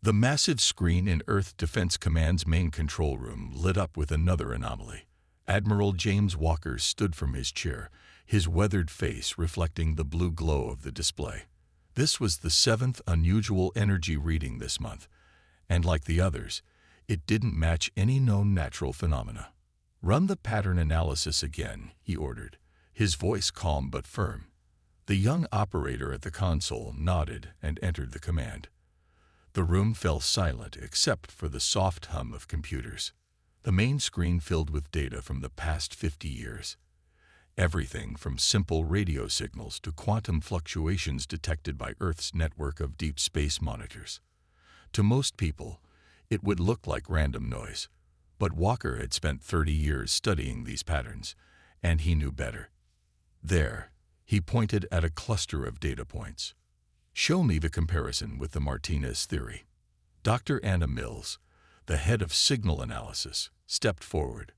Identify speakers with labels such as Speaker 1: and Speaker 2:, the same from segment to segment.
Speaker 1: The massive screen in Earth Defense Command's main control room lit up with another anomaly. Admiral James Walker stood from his chair, his weathered face reflecting the blue glow of the display. This was the seventh unusual energy reading this month, and like the others, it didn't match any known natural phenomena. "Run the pattern analysis again," he ordered, his voice calm but firm. The young operator at the console nodded and entered the command. The room fell silent except for the soft hum of computers. The main screen filled with data from the past 50 years. Everything from simple radio signals to quantum fluctuations detected by Earth's network of deep space monitors. To most people, it would look like random noise, but Walker had spent 30 years studying these patterns, and he knew better. There, he pointed at a cluster of data points. "Show me the comparison with the Martinez theory." Dr. Anna Mills, the head of signal analysis, stepped forward.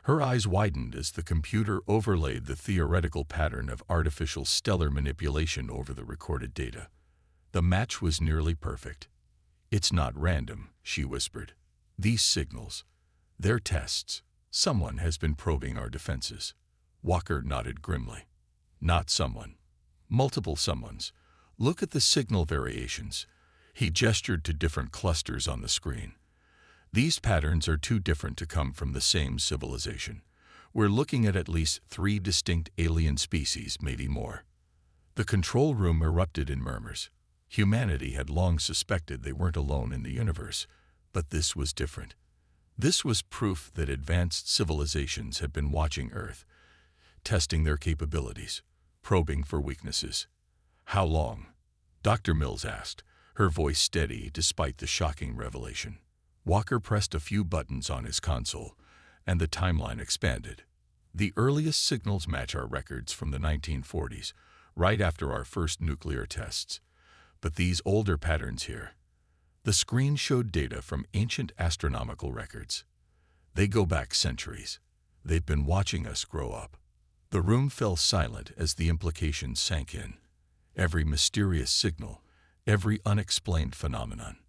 Speaker 1: Her eyes widened as the computer overlaid the theoretical pattern of artificial stellar manipulation over the recorded data. The match was nearly perfect. "It's not random," she whispered. "These signals, they're tests. Someone has been probing our defenses." Walker nodded grimly. "Not someone. Multiple someones. Look at the signal variations." He gestured to different clusters on the screen. "These patterns are too different to come from the same civilization. We're looking at least 3 distinct alien species, maybe more." The control room erupted in murmurs. Humanity had long suspected they weren't alone in the universe, but this was different. This was proof that advanced civilizations had been watching Earth, testing their capabilities, probing for weaknesses. "How long?" Dr. Mills asked, her voice steady despite the shocking revelation. Walker pressed a few buttons on his console, and the timeline expanded. "The earliest signals match our records from the 1940s, right after our first nuclear tests. But these older patterns here." The screen showed data from ancient astronomical records. "They go back centuries. They've been watching us grow up." The room fell silent as the implications sank in. Every mysterious signal, every unexplained phenomenon,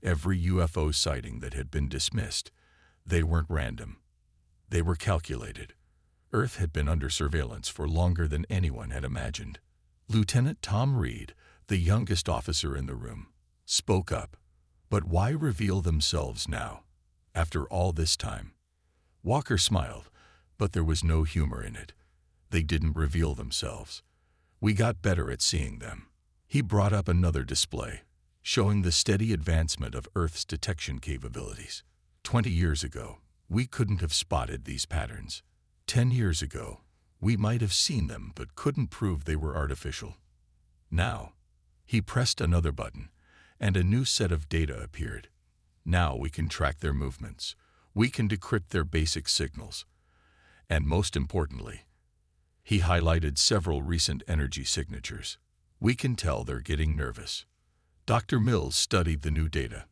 Speaker 1: every UFO sighting that had been dismissed, they weren't random. They were calculated. Earth had been under surveillance for longer than anyone had imagined. Lieutenant Tom Reed, the youngest officer in the room, spoke up. "But why reveal themselves now, after all this time?" Walker smiled, but there was no humor in it. "They didn't reveal themselves. We got better at seeing them." He brought up another display, showing the steady advancement of Earth's detection capabilities. 20 years ago, we couldn't have spotted these patterns. 10 years ago, we might have seen them but couldn't prove they were artificial. Now, he pressed another button, and a new set of data appeared. "Now we can track their movements. We can decrypt their basic signals. And most importantly," he highlighted several recent energy signatures, "we can tell they're getting nervous." Dr. Mills studied the new data.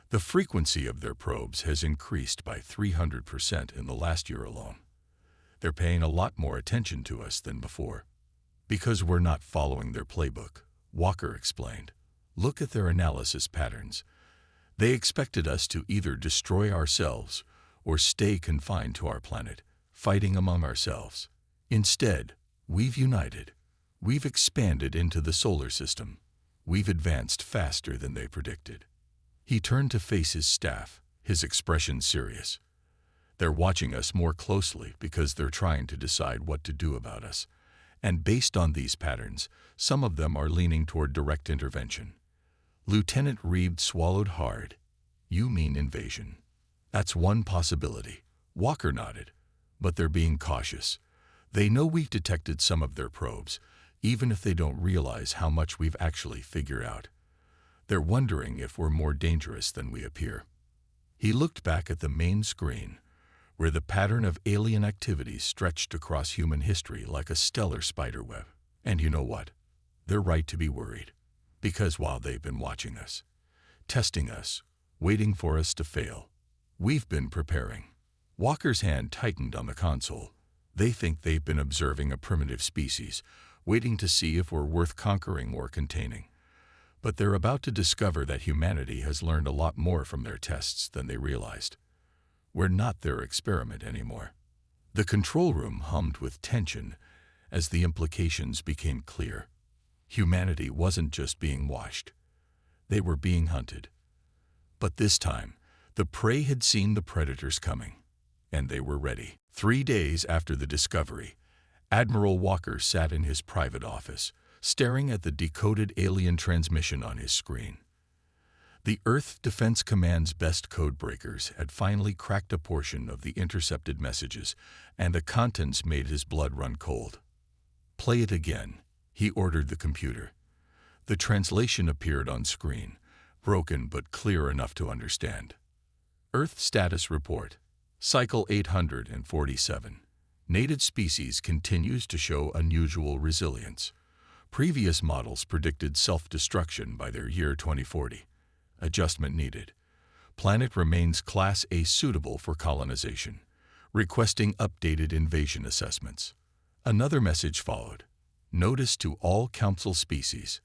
Speaker 1: "The frequency of their probes has increased by 300% in the last year alone. They're paying a lot more attention to us than before." "Because we're not following their playbook," Walker explained. "Look at their analysis patterns. They expected us to either destroy ourselves or stay confined to our planet, fighting among ourselves. Instead, we've united. We've expanded into the solar system. We've advanced faster than they predicted." He turned to face his staff, his expression serious. "They're watching us more closely because they're trying to decide what to do about us. And based on these patterns, some of them are leaning toward direct intervention." Lieutenant Reed swallowed hard. "You mean invasion?" "That's one possibility." Walker nodded. "But they're being cautious. They know we've detected some of their probes, even if they don't realize how much we've actually figured out. They're wondering if we're more dangerous than we appear." He looked back at the main screen, where the pattern of alien activities stretched across human history like a stellar spiderweb. "And you know what? They're right to be worried. Because while they've been watching us, testing us, waiting for us to fail, we've been preparing." Walker's hand tightened on the console. "They think they've been observing a primitive species, waiting to see if we're worth conquering or containing. But they're about to discover that humanity has learned a lot more from their tests than they realized. We're not their experiment anymore. The control room hummed with tension as the implications became clear. Humanity wasn't just being watched. They were being hunted. But this time, the prey had seen the predators coming, and they were ready. 3 days after the discovery, Admiral Walker sat in his private office, staring at the decoded alien transmission on his screen. The Earth Defense Command's best codebreakers had finally cracked a portion of the intercepted messages, and the contents made his blood run cold. "Play it again," he ordered the computer. The translation appeared on screen, broken but clear enough to understand. Earth Status Report, Cycle 847. Native species continues to show unusual resilience. Previous models predicted self-destruction by their year 2040. Adjustment needed. Planet remains Class A suitable for colonization. Requesting updated invasion assessments. Another message followed. Notice to all Council species.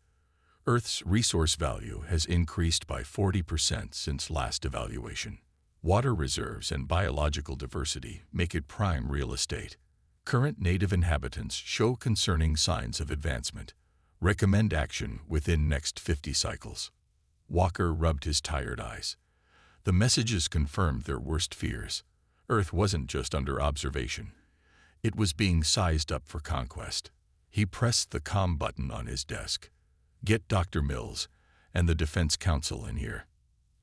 Speaker 1: Earth's resource value has increased by 40% since last evaluation. Water reserves and biological diversity make it prime real estate. Current native inhabitants show concerning signs of advancement. Recommend action within next 50 cycles. Walker rubbed his tired eyes. The messages confirmed their worst fears. Earth wasn't just under observation. It was being sized up for conquest. He pressed the comm button on his desk. "Get Dr. Mills and the Defense Council in here.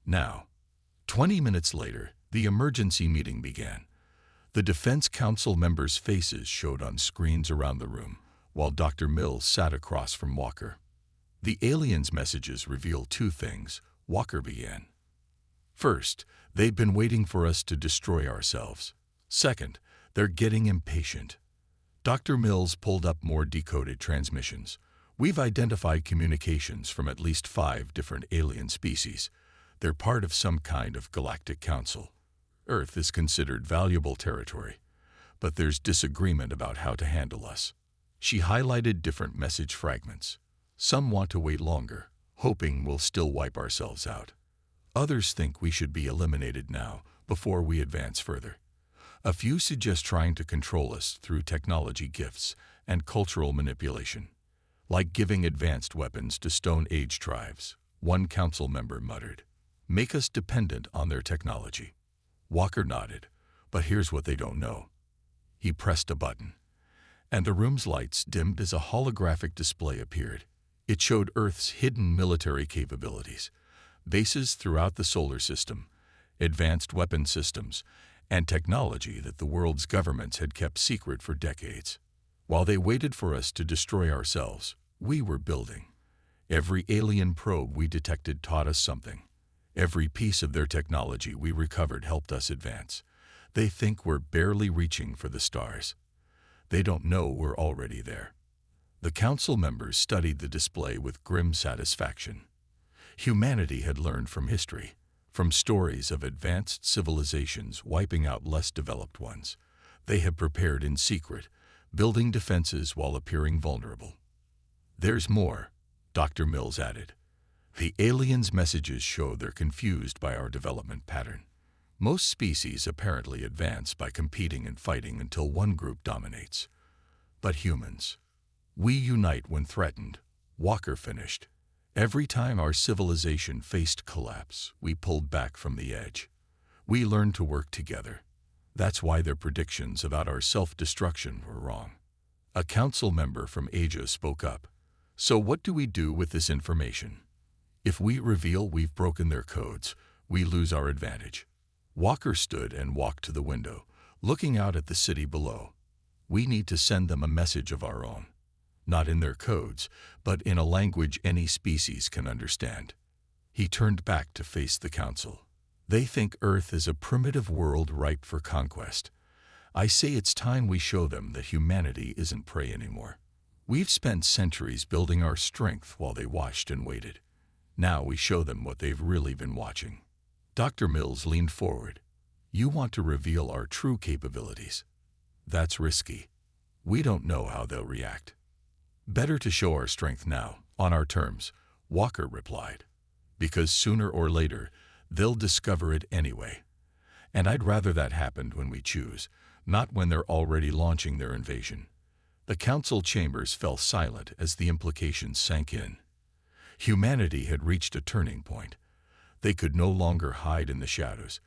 Speaker 1: Now." 20 minutes later, the emergency meeting began. The Defense Council members' faces showed on screens around the room, while Dr. Mills sat across from Walker. The aliens' messages revealed 2 things, Walker began. First, they've been waiting for us to destroy ourselves. Second, they're getting impatient. Dr. Mills pulled up more decoded transmissions. "We've identified communications from at least 5 different alien species. They're part of some kind of galactic council. Earth is considered valuable territory, but there's disagreement about how to handle us." She highlighted different message fragments. "Some want to wait longer, hoping we'll still wipe ourselves out. Others think we should be eliminated now, before we advance further. A few suggest trying to control us through technology gifts and cultural manipulation, like giving advanced weapons to Stone Age tribes," one council member muttered. "Make us dependent on their technology." Walker nodded. "But here's what they don't know." He pressed a button, and the room's lights dimmed as a holographic display appeared. It showed Earth's hidden military capabilities, bases throughout the solar system, advanced weapon systems, and technology that the world's governments had kept secret for decades. While they waited for us to destroy ourselves, we were building. Every alien probe we detected taught us something. Every piece of their technology we recovered helped us advance. They think we're barely reaching for the stars. They don't know we're already there. The council members studied the display with grim satisfaction. Humanity had learned from history, from stories of advanced civilizations wiping out less developed ones. They had prepared in secret, building defenses while appearing vulnerable. "There's more," Dr. Mills added. "The aliens' messages show they're confused by our development pattern. Most species apparently advance by competing and fighting until one group dominates. But humans, we unite when threatened," Walker finished. "Every time our civilization faced collapse, we pulled back from the edge. We learned to work together. That's why their predictions about our self-destruction were wrong." A council member from Asia spoke up. "So what do we do with this information? If we reveal we've broken their codes, we lose our advantage." Walker stood and walked to the window, looking out at the city below. "We need to send them a message of our own. Not in their codes, but in a language any species can understand." He turned back to face the council. "They think Earth is a primitive world ripe for conquest. I say it's time we show them that humanity isn't prey anymore. We've spent centuries building our strength while they watched and waited. Now we show them what they've really been watching." Dr. Mills leaned forward. "You want to reveal our true capabilities. That's risky. We don't know how they'll react. Better to show our strength now, on our terms, Walker replied. Because sooner or later, they'll discover it anyway. And I'd rather that happened when we choose, not when they're already launching their invasion. The council chambers fell silent as the implications sank in. Humanity had reached a turning point. They could no longer hide in the shadows,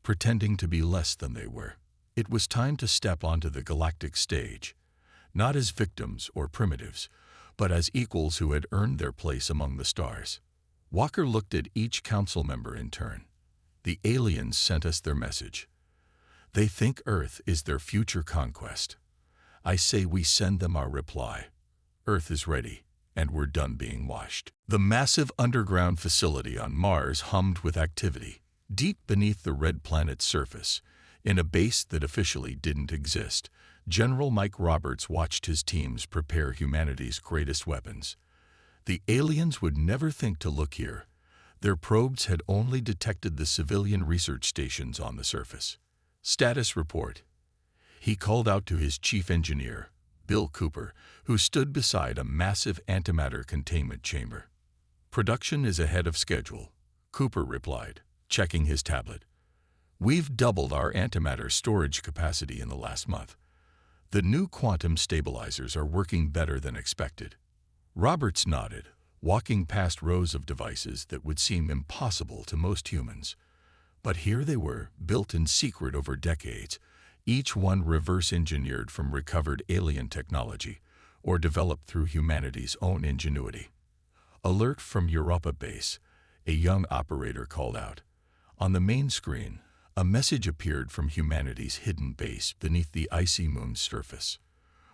Speaker 1: pretending to be less than they were. It was time to step onto the galactic stage, not as victims or primitives, but as equals who had earned their place among the stars. Walker looked at each council member in turn. The aliens sent us their message. They think Earth is their future conquest. I say we send them our reply. Earth is ready, and we're done being washed. The massive underground facility on Mars hummed with activity. Deep beneath the red planet's surface, in a base that officially didn't exist, General Mike Roberts watched his teams prepare humanity's greatest weapons. The aliens would never think to look here. Their probes had only detected the civilian research stations on the surface. Status report. He called out to his chief engineer, Bill Cooper, who stood beside a massive antimatter containment chamber. Production is ahead of schedule, Cooper replied, checking his tablet. We've doubled our antimatter storage capacity in the last month. The new quantum stabilizers are working better than expected. Roberts nodded, walking past rows of devices that would seem impossible to most humans. But here they were, built in secret over decades, each one reverse-engineered from recovered alien technology or developed through humanity's own ingenuity. Alert from Europa base, a young operator called out. On the main screen, a message appeared from humanity's hidden base beneath the icy moon's surface.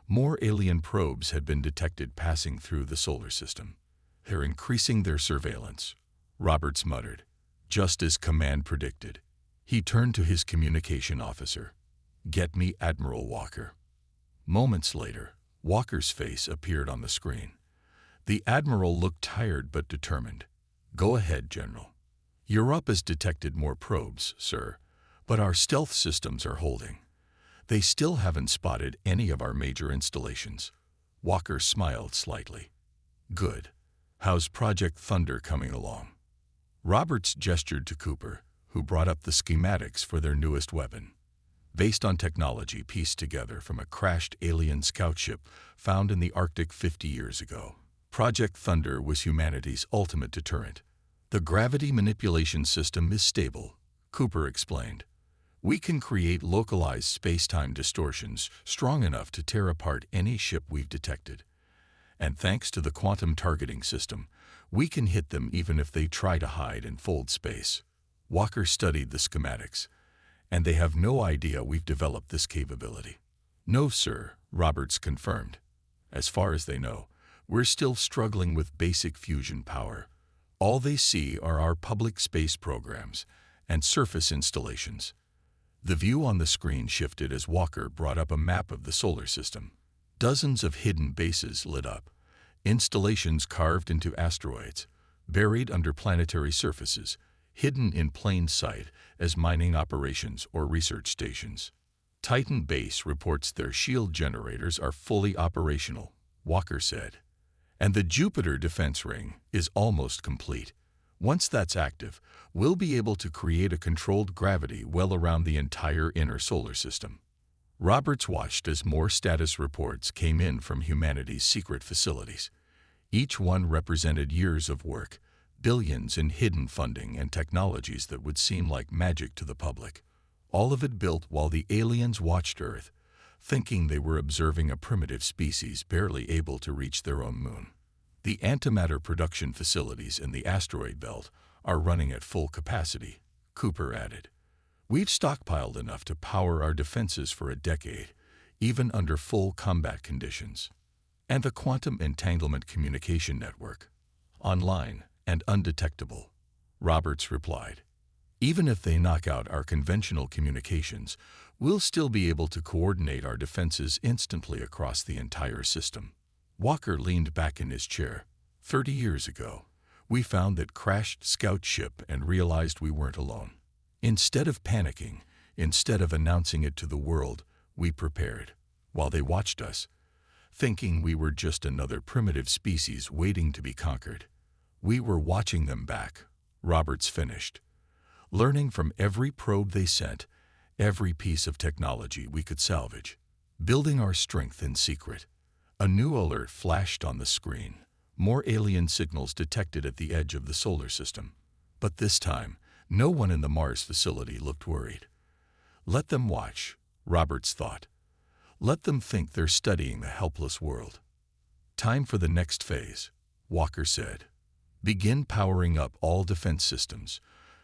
Speaker 1: More alien probes had been detected passing through the solar system. They're increasing their surveillance, Roberts muttered, just as command predicted. He turned to his communication officer. Get me Admiral Walker. Moments later, Walker's face appeared on the screen. The Admiral looked tired but determined. Go ahead, General. Europa's detected more probes, sir, but our stealth systems are holding. They still haven't spotted any of our major installations. Walker smiled slightly. Good. How's Project Thunder coming along? Roberts gestured to Cooper, who brought up the schematics for their newest weapon. Based on technology pieced together from a crashed alien scout ship found in the Arctic 50 years ago, Project Thunder was humanity's ultimate deterrent. The gravity manipulation system is stable, Cooper explained. We can create localized space-time distortions strong enough to tear apart any ship we've detected. And thanks to the quantum targeting system, we can hit them even if they try to hide in fold space. Walker studied the schematics, and they have no idea we've developed this capability. No, sir, Roberts confirmed. As far as they know, we're still struggling with basic fusion power. All they see are our public space programs and surface installations. The view on the screen shifted as Walker brought up a map of the solar system. Dozens of hidden bases lit up, installations carved into asteroids, buried under planetary surfaces, hidden in plain sight as mining operations or research stations. Titan Base reports their shield generators are fully operational, Walker said. And the Jupiter defense ring is almost complete. Once that's active, we'll be able to create a controlled gravity well around the entire inner solar system. Roberts watched as more status reports came in from humanity's secret facilities. Each one represented years of work, billions in hidden funding and technologies that would seem like magic to the public. All of it built while the aliens watched Earth, thinking they were observing a primitive species barely able to reach their own moon. The antimatter production facilities in the asteroid belt are running at full capacity, Cooper added. We've stockpiled enough to power our defenses for a decade, even under full combat conditions. And the quantum entanglement communication network, online and undetectable, Roberts replied. Even if they knock out our conventional communications, we'll still be able to coordinate our defenses instantly across the entire system. Walker leaned back in his chair. 30 years ago, we found that crashed scout ship and realized we weren't alone. Instead of panicking, instead of announcing it to the world, we prepared, while they watched us, thinking we were just another primitive species waiting to be conquered. We were watching them back, Roberts finished, learning from every probe they sent, every piece of technology we could salvage, building our strength in secret. A new alert flashed on the screen. More alien signals detected at the edge of the solar system. But this time, no one in the Mars facility looked worried. Let them watch, Roberts thought. Let them think they're studying the helpless world. Time for the next phase, Walker said. Begin powering up all defense systems,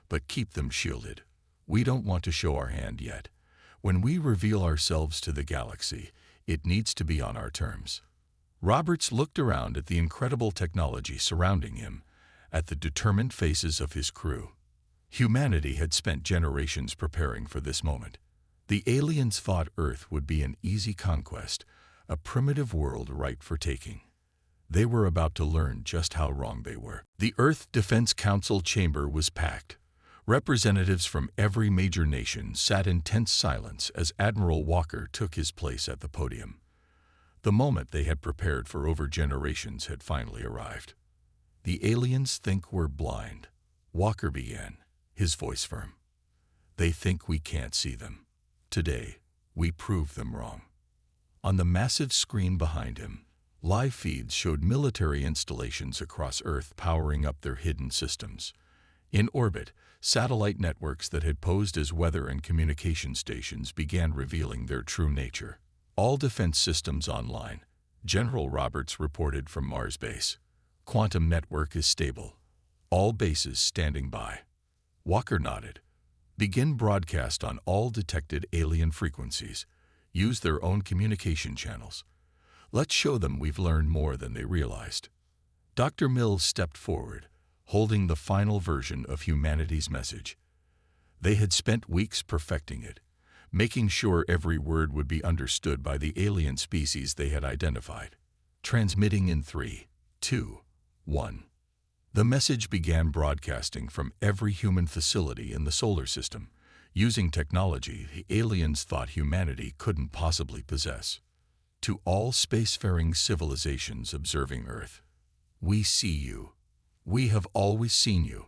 Speaker 1: but keep them shielded. We don't want to show our hand yet. When we reveal ourselves to the galaxy, it needs to be on our terms. Roberts looked around at the incredible technology surrounding him, at the determined faces of his crew. Humanity had spent generations preparing for this moment. The aliens thought Earth would be an easy conquest, a primitive world ripe for taking. They were about to learn just how wrong they were. The Earth Defense Council chamber was packed. Representatives from every major nation sat in tense silence as Admiral Walker took his place at the podium. The moment they had prepared for over generations had finally arrived. The aliens think we're blind, Walker began, his voice firm. They think we can't see them. Today, we prove them wrong. On the massive screen behind him, live feeds showed military installations across Earth powering up their hidden systems. In orbit, satellite networks that had posed as weather and communication stations began revealing their true nature. All defense systems online, General Roberts reported from Mars base. Quantum network is stable. All bases standing by. Walker nodded. Begin broadcast on all detected alien frequencies. Use their own communication channels. Let's show them we've learned more than they realized. Dr. Mills stepped forward, holding the final version of humanity's message. They had spent weeks perfecting it, making sure every word would be understood by the alien species they had identified. Transmitting in 3, 2, 1. The message began broadcasting from every human facility in the solar system, using technology the aliens thought humanity couldn't possibly possess. To all spacefaring civilizations observing Earth, we see you. We have always seen you.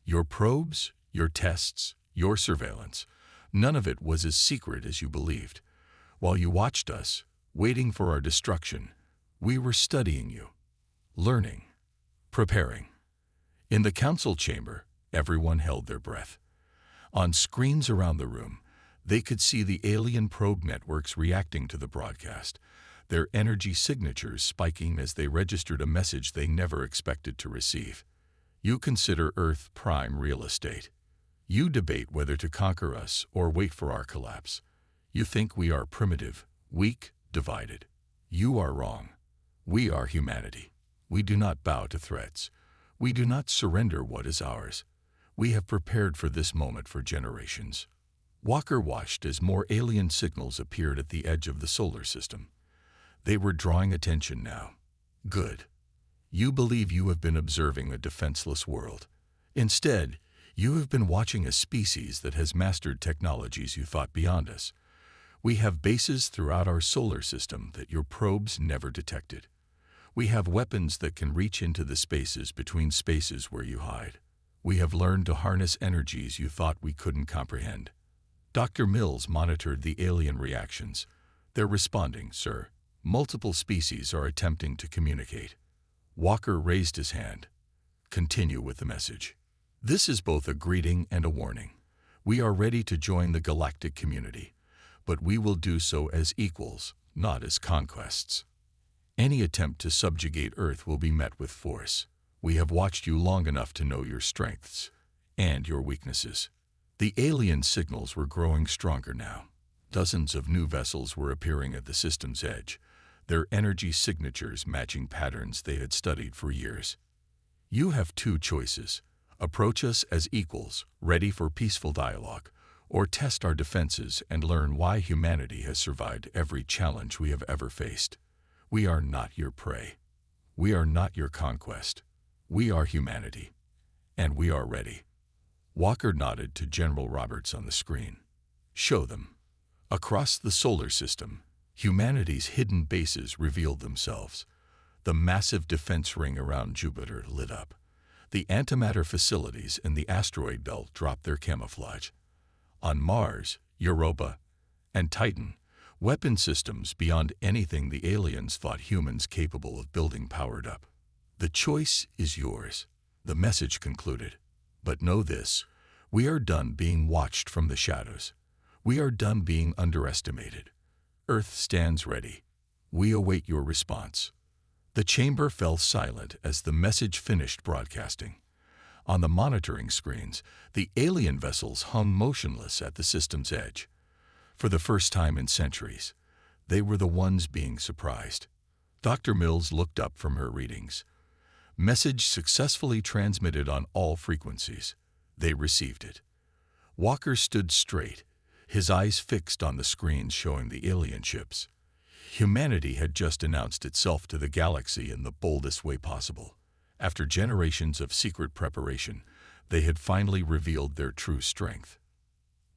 Speaker 1: Your probes, your tests, your surveillance, none of it was as secret as you believed. While you watched us, waiting for our destruction, we were studying you, learning, preparing. In the council chamber, everyone held their breath. On screens around the room, they could see the alien probe networks reacting to the broadcast, their energy signatures spiking as they registered a message they never expected to receive. You consider Earth prime real estate. You debate whether to conquer us or wait for our collapse. You think we are primitive, weak, divided. You are wrong. We are humanity. We do not bow to threats. We do not surrender what is ours. We have prepared for this moment for generations. Walker watched as more alien signals appeared at the edge of the solar system. They were drawing attention now. Good. You believe you have been observing a defenseless world. Instead, you have been watching a species that has mastered technologies you thought beyond us. We have bases throughout our solar system that your probes never detected. We have weapons that can reach into the spaces between spaces where you hide. We have learned to harness energies you thought we couldn't comprehend. Dr. Mills monitored the alien reactions. They're responding, sir. Multiple species are attempting to communicate. Walker raised his hand. Continue with the message. This is both a greeting and a warning. We are ready to join the galactic community, but we will do so as equals, not as conquests. Any attempt to subjugate Earth will be met with force. We have watched you long enough to know your strengths and your weaknesses. The alien signals were growing stronger now. Dozens of new vessels were appearing at the system's edge, their energy signatures matching patterns they had studied for years. You have two choices. Approach us as equals, ready for peaceful dialogue, or test our defenses and learn why humanity has survived every challenge we have ever faced. We are not your prey. We are not your conquest. We are humanity, and we are ready. Walker nodded to General Roberts on the screen. Show them. Across the solar system, humanity's hidden bases revealed themselves. The massive defense ring around Jupiter lit up. The antimatter facilities in the asteroid belt dropped their camouflage. On Mars, Europa, and Titan, weapon systems beyond anything the aliens thought humans capable of building powered up. The choice is yours, the message concluded. But know this, we are done being watched from the shadows. We are done being underestimated. Earth stands ready. We await your response. The chamber fell silent as the message finished broadcasting. On the monitoring screens, the alien vessels hung motionless at the system's edge. For the first time in centuries, they were the ones being surprised. Dr. Mills looked up from her readings. Message successfully transmitted on all frequencies. They received it. Walker stood straight, his eyes fixed on the screens showing the alien ships. Humanity had just announced itself to the galaxy in the boldest way possible. After generations of secret preparation, they had finally revealed their true strength.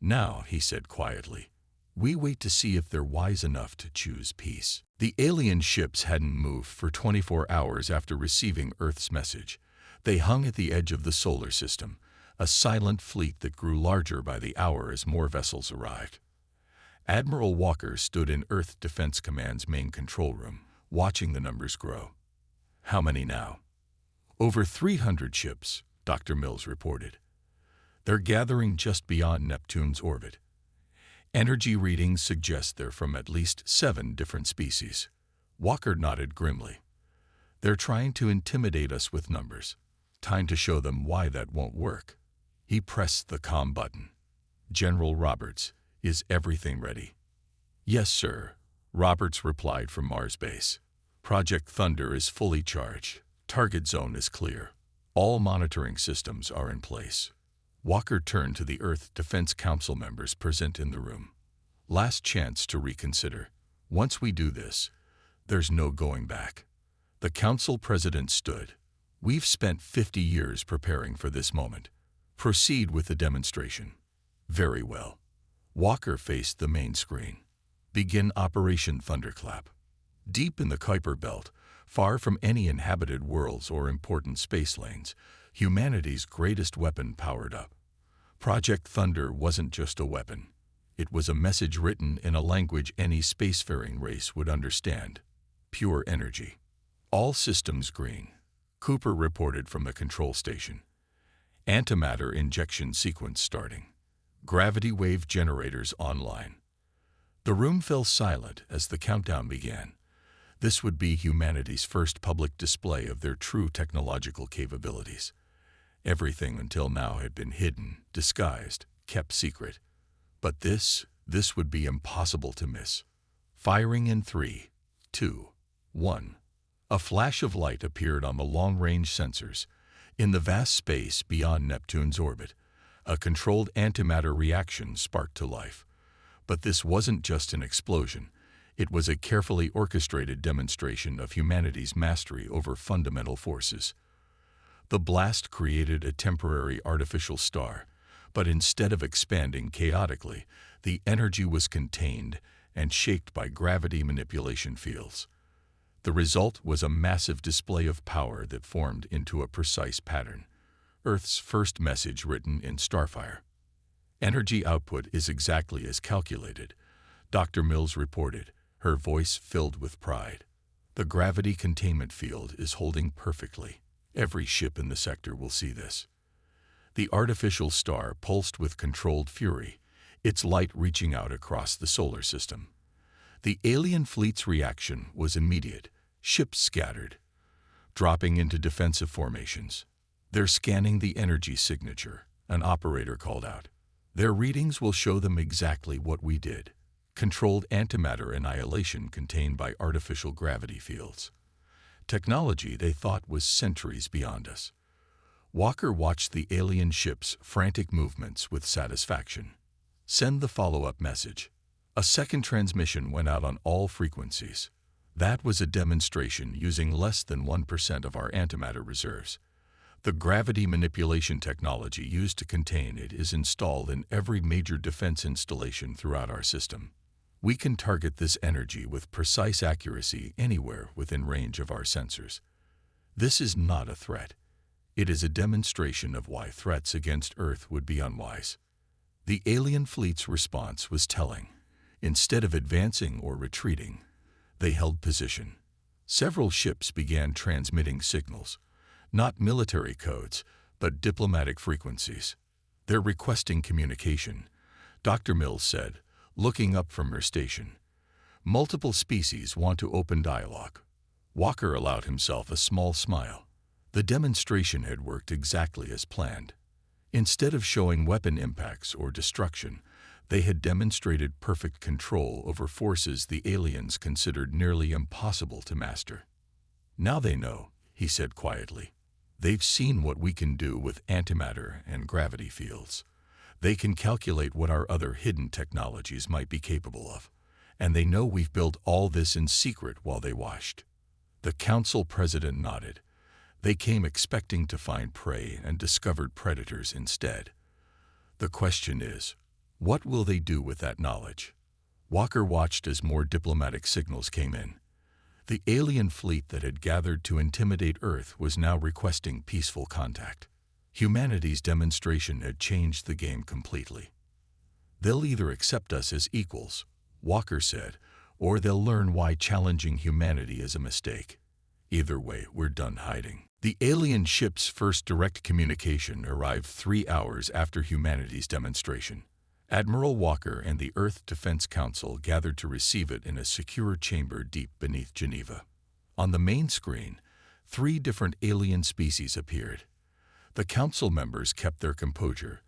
Speaker 1: Now, he said quietly, we wait to see if they're wise enough to choose peace. The alien ships hadn't moved for 24 hours after receiving Earth's message. They hung at the edge of the solar system, a silent fleet that grew larger by the hour as more vessels arrived. Admiral Walker stood in Earth Defense Command's main control room, watching the numbers grow. How many now? Over 300 ships, Dr. Mills reported. They're gathering just beyond Neptune's orbit. Energy readings suggest they're from at least 7 different species. Walker nodded grimly. They're trying to intimidate us with numbers. Time to show them why that won't work. He pressed the comm button. General Roberts, is everything ready? Yes, sir, Roberts replied from Mars base. Project Thunder is fully charged. Target zone is clear. All monitoring systems are in place. Walker turned to the Earth Defense Council members present in the room. Last chance to reconsider. Once we do this, there's no going back. The council president stood. We've spent 50 years preparing for this moment. Proceed with the demonstration. Very well. Walker faced the main screen. Begin Operation Thunderclap. Deep in the Kuiper Belt, far from any inhabited worlds or important space lanes, humanity's greatest weapon powered up. Project Thunder wasn't just a weapon. It was a message written in a language any spacefaring race would understand. Pure energy. All systems green. Cooper reported from the control station. Antimatter injection sequence starting. Gravity wave generators online. The room fell silent as the countdown began. This would be humanity's first public display of their true technological capabilities. Everything until now had been hidden, disguised, kept secret. But this would be impossible to miss. Firing in 3, 2, 1. A flash of light appeared on the long-range sensors. In the vast space beyond Neptune's orbit, a controlled antimatter reaction sparked to life. But this wasn't just an explosion. It was a carefully orchestrated demonstration of humanity's mastery over fundamental forces. The blast created a temporary artificial star, but instead of expanding chaotically, the energy was contained and shaped by gravity manipulation fields. The result was a massive display of power that formed into a precise pattern. Earth's first message written in Starfire. Energy output is exactly as calculated, Dr. Mills reported, her voice filled with pride. The gravity containment field is holding perfectly. Every ship in the sector will see this. The artificial star pulsed with controlled fury, its light reaching out across the solar system. The alien fleet's reaction was immediate. Ships scattered, dropping into defensive formations. They're scanning the energy signature, an operator called out. Their readings will show them exactly what we did. Controlled antimatter annihilation contained by artificial gravity fields. Technology they thought was centuries beyond us. Walker watched the alien ship's frantic movements with satisfaction. Send the follow-up message. A second transmission went out on all frequencies. That was a demonstration using less than 1% of our antimatter reserves. The gravity manipulation technology used to contain it is installed in every major defense installation throughout our system. We can target this energy with precise accuracy anywhere within range of our sensors. This is not a threat. It is a demonstration of why threats against Earth would be unwise. The alien fleet's response was telling. Instead of advancing or retreating, they held position. Several ships began transmitting signals, not military codes, but diplomatic frequencies. They're requesting communication, Dr. Mills said, looking up from her station. Multiple species want to open dialogue. Walker allowed himself a small smile. The demonstration had worked exactly as planned. Instead of showing weapon impacts or destruction, they had demonstrated perfect control over forces the aliens considered nearly impossible to master. Now they know, he said quietly. They've seen what we can do with antimatter and gravity fields. They can calculate what our other hidden technologies might be capable of. And they know we've built all this in secret while they watched. The council president nodded. They came expecting to find prey and discovered predators instead. The question is, what will they do with that knowledge? Walker watched as more diplomatic signals came in. The alien fleet that had gathered to intimidate Earth was now requesting peaceful contact. Humanity's demonstration had changed the game completely. They'll either accept us as equals, Walker said, or they'll learn why challenging humanity is a mistake. Either way, we're done hiding. The alien ship's first direct communication arrived 3 hours after humanity's demonstration. Admiral Walker and the Earth Defense Council gathered to receive it in a secure chamber deep beneath Geneva. On the main screen, 3 different alien species appeared. The council members kept their composure,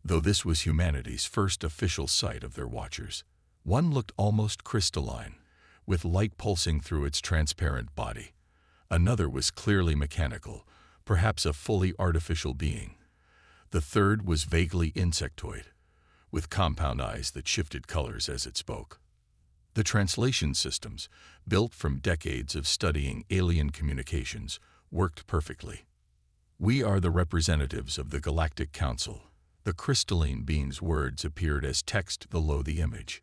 Speaker 1: though this was humanity's first official sight of their watchers. One looked almost crystalline, with light pulsing through its transparent body. Another was clearly mechanical, perhaps a fully artificial being. The third was vaguely insectoid, with compound eyes that shifted colors as it spoke. The translation systems, built from decades of studying alien communications, worked perfectly. We are the representatives of the Galactic Council. The crystalline being's words appeared as text below the image.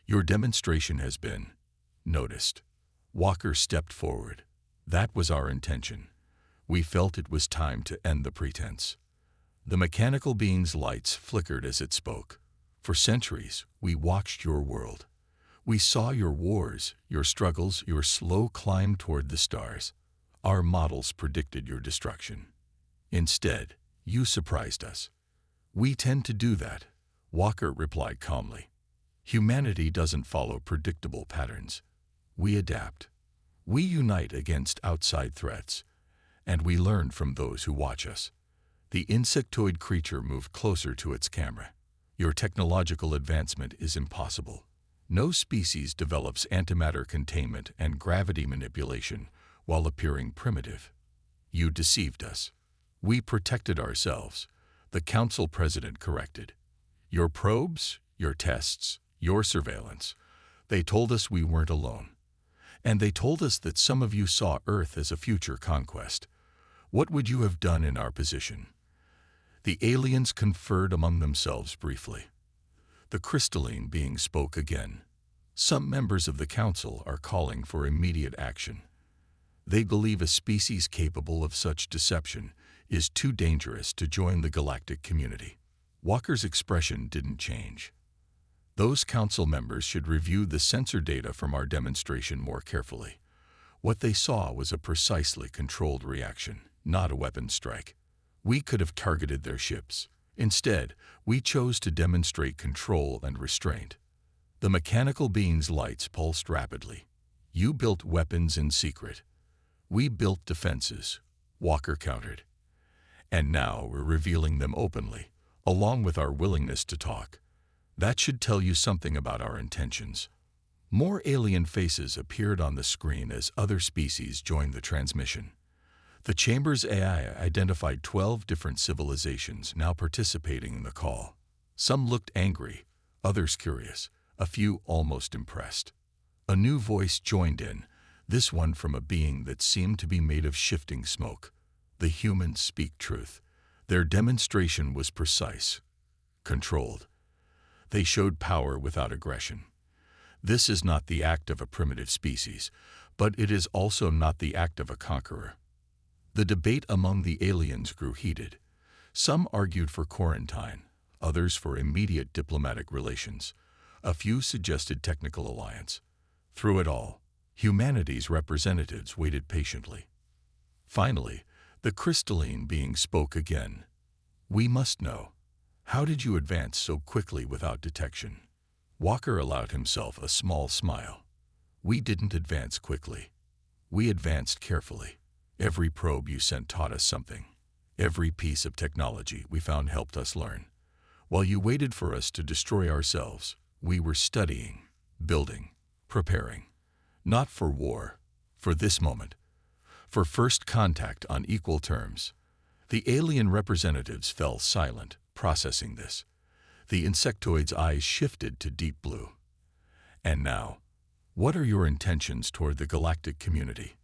Speaker 1: Your demonstration has been noticed. Walker stepped forward. That was our intention. We felt it was time to end the pretense. The mechanical being's lights flickered as it spoke. For centuries, we watched your world. We saw your wars, your struggles, your slow climb toward the stars. Our models predicted your destruction. Instead, you surprised us. We tend to do that, Walker replied calmly. Humanity doesn't follow predictable patterns. We adapt. We unite against outside threats, and we learn from those who watch us. The insectoid creature moved closer to its camera. Your technological advancement is impossible. No species develops antimatter containment and gravity manipulation while appearing primitive. You deceived us. We protected ourselves, the council president corrected. Your probes, your tests, your surveillance. They told us we weren't alone. And they told us that some of you saw Earth as a future conquest. What would you have done in our position? The aliens conferred among themselves briefly. The crystalline being spoke again. Some members of the council are calling for immediate action. They believe a species capable of such deception is too dangerous to join the galactic community. Walker's expression didn't change. Those council members should review the sensor data from our demonstration more carefully. What they saw was a precisely controlled reaction, not a weapon strike. We could have targeted their ships. Instead, we chose to demonstrate control and restraint. The mechanical being's lights pulsed rapidly. You built weapons in secret. We built defenses, Walker countered. And now we're revealing them openly, along with our willingness to talk. That should tell you something about our intentions. More alien faces appeared on the screen as other species joined the transmission. The chamber's AI identified 12 different civilizations now participating in the call. Some looked angry, others curious, a few almost impressed. A new voice joined in, this one from a being that seemed to be made of shifting smoke. The humans speak truth. Their demonstration was precise, controlled. They showed power without aggression. This is not the act of a primitive species, but it is also not the act of a conqueror. The debate among the aliens grew heated. Some argued for quarantine, others for immediate diplomatic relations. A few suggested technical alliance. Through it all, humanity's representatives waited patiently. Finally, the crystalline being spoke again. "We must know. How did you advance so quickly without detection?" Walker allowed himself a small smile. "We didn't advance quickly. We advanced carefully. Every probe you sent taught us something. Every piece of technology we found helped us learn. While you waited for us to destroy ourselves, we were studying, building, preparing. Not for war, for this moment. For first contact on equal terms." The alien representatives fell silent, processing this. The insectoid's eyes shifted to deep blue. "And now, what are your intentions toward the galactic community?"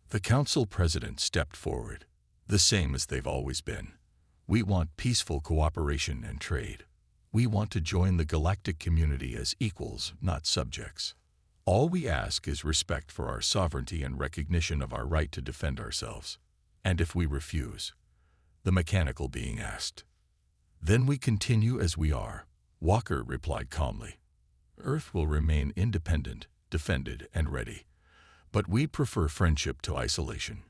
Speaker 1: The council president stepped forward. "The same as they've always been. We want peaceful cooperation and trade. We want to join the galactic community as equals, not subjects. All we ask is respect for our sovereignty and recognition of our right to defend ourselves. And if we refuse," the mechanical being asked. "Then we continue as we are," Walker replied calmly. "Earth will remain independent, defended, and ready. But we prefer friendship to isolation.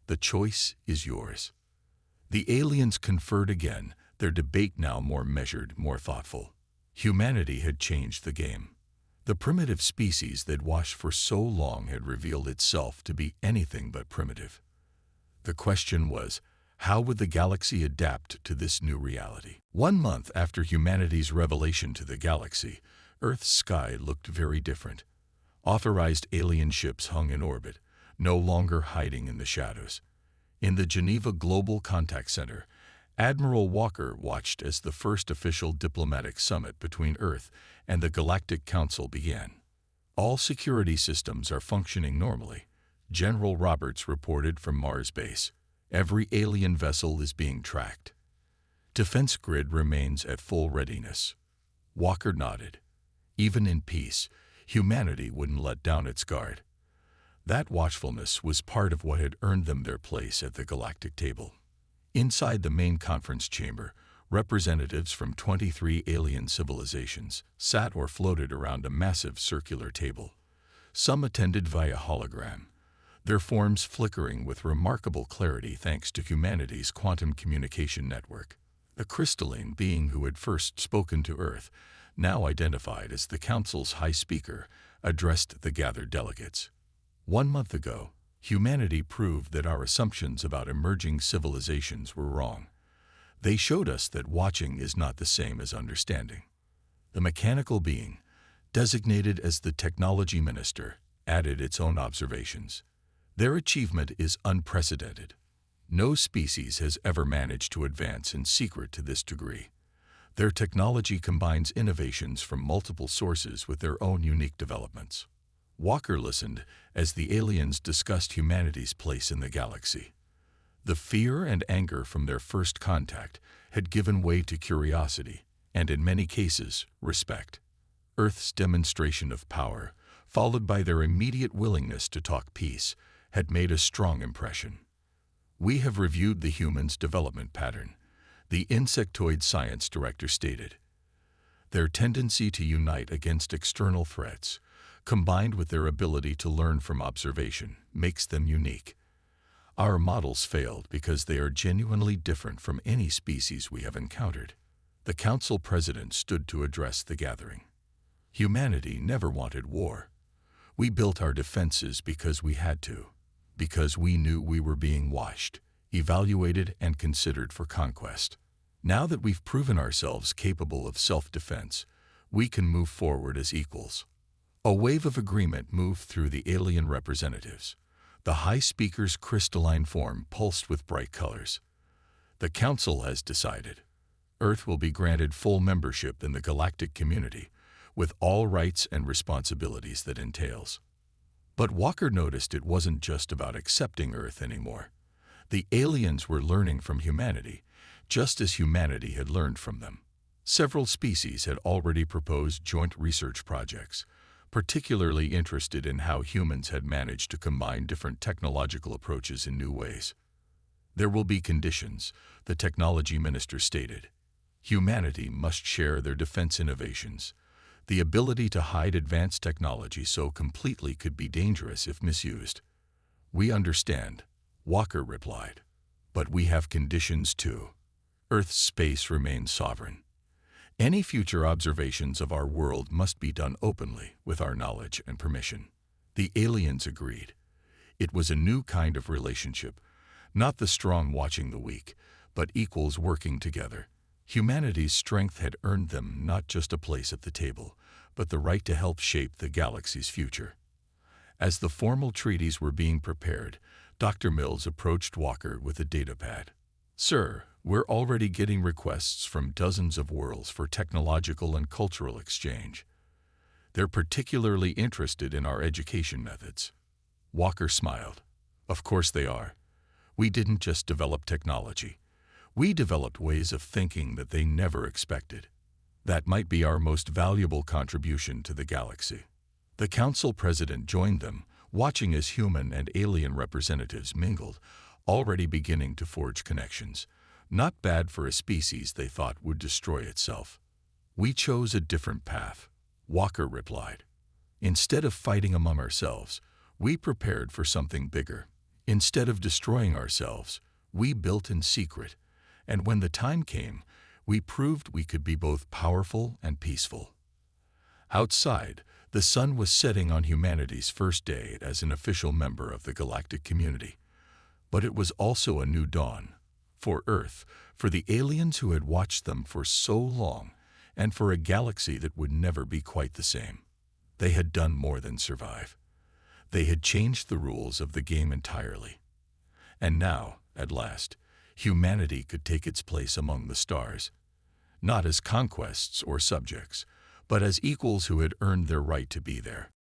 Speaker 1: The choice is yours." The aliens conferred again, their debate now more measured, more thoughtful. Humanity had changed the game. The primitive species they'd watched for so long had revealed itself to be anything but primitive. The question was, how would the galaxy adapt to this new reality? 1 month after humanity's revelation to the galaxy, Earth's sky looked very different. Authorized alien ships hung in orbit, no longer hiding in the shadows. In the Geneva Global Contact Center, Admiral Walker watched as the first official diplomatic summit between Earth and the Galactic Council began. "All security systems are functioning normally," General Roberts reported from Mars base. "Every alien vessel is being tracked. Defense grid remains at full readiness." Walker nodded. Even in peace, humanity wouldn't let down its guard. That watchfulness was part of what had earned them their place at the galactic table. Inside the main conference chamber, representatives from 23 alien civilizations sat or floated around a massive circular table. Some attended via hologram, their forms flickering with remarkable clarity thanks to humanity's quantum communication network. The crystalline being who had first spoken to Earth, now identified as the Council's High Speaker, addressed the gathered delegates. "1 month ago, humanity proved that our assumptions about emerging civilizations were wrong. They showed us that watching is not the same as understanding." The mechanical being, designated as the technology minister, added its own observations. "Their achievement is unprecedented. No species has ever managed to advance in secret to this degree. Their technology combines innovations from multiple sources with their own unique developments." Walker listened as the aliens discussed humanity's place in the galaxy. The fear and anger from their first contact had given way to curiosity, and in many cases, respect. Earth's demonstration of power, followed by their immediate willingness to talk peace, had made a strong impression. "We have reviewed the humans' development pattern," the insectoid science director stated. "Their tendency to unite against external threats, combined with their ability to learn from observation, makes them unique. Our models failed because they are genuinely different from any species we have encountered." The council president stood to address the gathering. "Humanity never wanted war. We built our defenses because we had to, because we knew we were being watched, evaluated, and considered for conquest. Now that we've proven ourselves capable of self-defense, we can move forward as equals." A wave of agreement moved through the alien representatives. The High Speaker's crystalline form pulsed with bright colors. "The Council has decided. Earth will be granted full membership in the galactic community, with all rights and responsibilities that entails." But Walker noticed it wasn't just about accepting Earth anymore. The aliens were learning from humanity, just as humanity had learned from them. Several species had already proposed joint research projects, particularly interested in how humans had managed to combine different technological approaches in new ways. There will be conditions, the technology minister stated. Humanity must share their defense innovations. The ability to hide advanced technology so completely could be dangerous if misused. We understand, Walker replied. But we have conditions too. Earth's space remains sovereign. Any future observations of our world must be done openly, with our knowledge and permission. The aliens agreed. It was a new kind of relationship, not the strong watching the weak, but equals working together. Humanity's strength had earned them not just a place at the table, but the right to help shape the galaxy's future. As the formal treaties were being prepared, Dr. Mills approached Walker with a datapad. "Sir, we're already getting requests from dozens of worlds for technological and cultural exchange. They're particularly interested in our education methods." Walker smiled. "Of course they are. We didn't just develop technology. We developed ways of thinking that they never expected. That might be our most valuable contribution to the galaxy." The council president joined them, watching as human and alien representatives mingled, already beginning to forge connections. Not bad for a species they thought would destroy itself. "We chose a different path," Walker replied. "Instead of fighting among ourselves, we prepared for something bigger. Instead of destroying ourselves, we built in secret. And when the time came, we proved we could be both powerful and peaceful." Outside, the sun was setting on humanity's first day as an official member of the galactic community. But it was also a new dawn. For Earth, for the aliens who had watched them for so long, and for a galaxy that would never be quite the same. They had done more than survive. They had changed the rules of the game entirely. And now, at last, humanity could take its place among the stars. Not as conquests or subjects, but as equals who had earned their right to be there.